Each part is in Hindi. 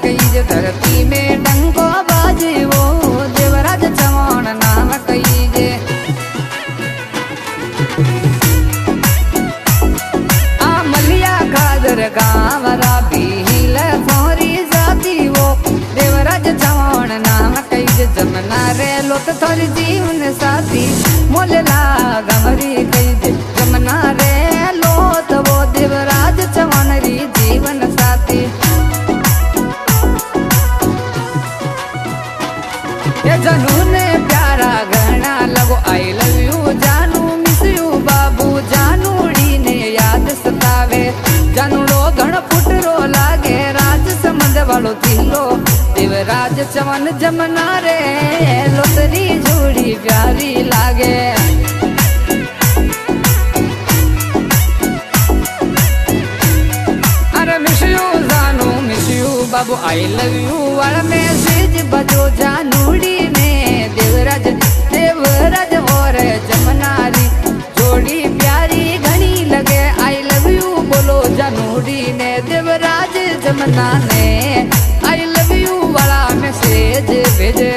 कई धरती में डंको बाजे वो देवराज चमन नाम कई जे मलिया खादर गावरा भील थोरी जाती वो देवराज चमन नाम कई जे जमना रे लोत थोरी जीवन साथी मोलला गमरी कई जे जमना रे लोत वो देवराज चमन री जीवन साथी ये जानू ने प्यारा गहना लगो आई लव यू जानू मिस यू बाबू जानूड़ी ने याद सतावे जानूड़ो घण फुटरो लागे राज संबंध वालो दिलो देवराज चमन जमना रे लोतरी जोड़ी प्यारी लागे अरे मिस यू जानू miss you Babu I love you वाला मैसेज बजो जानूड़ी ने देवराज देवराज और जमनारी जोड़ी प्यारी घनी लगे आई लव यू बोलो जानूड़ी ने देवराज जमना ने आई लव यू वाला मैसेज भेजे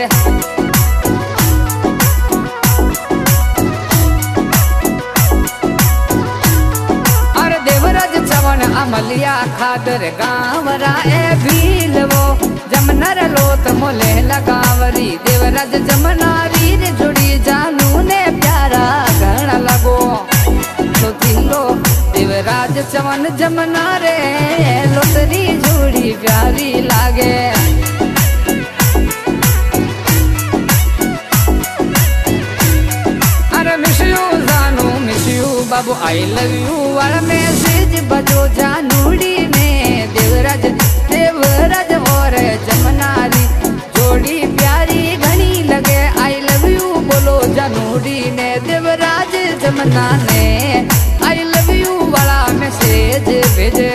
अरे देवराज चवन अमलिया खादर गावरा ए भील वो जमनर लोत मोले लगावरी देवराज जमनारी रे जोड़ी जानू ने प्यारा गण लगो तो दिलो देवराज चवन जमना रे लोतरी जोड़ी प्यारी लागे अरे मिस यू जानू miss you Babu I love you वाला मैसेज बजो जानूड़ी ने देवराज देवराज और जमनारी जोड़ी प्यारी घनी लगे आई लव यू बोलो जानूड़ी ने देवराज जमना ने आई लव यू वाला मैसेज भेजे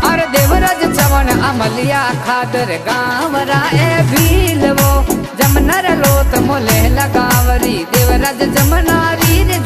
अरे देवराज चवन अमलिया खादर गावरा ए भील वो जमनर लोत मोले लगावरी देवराज जमनारी रे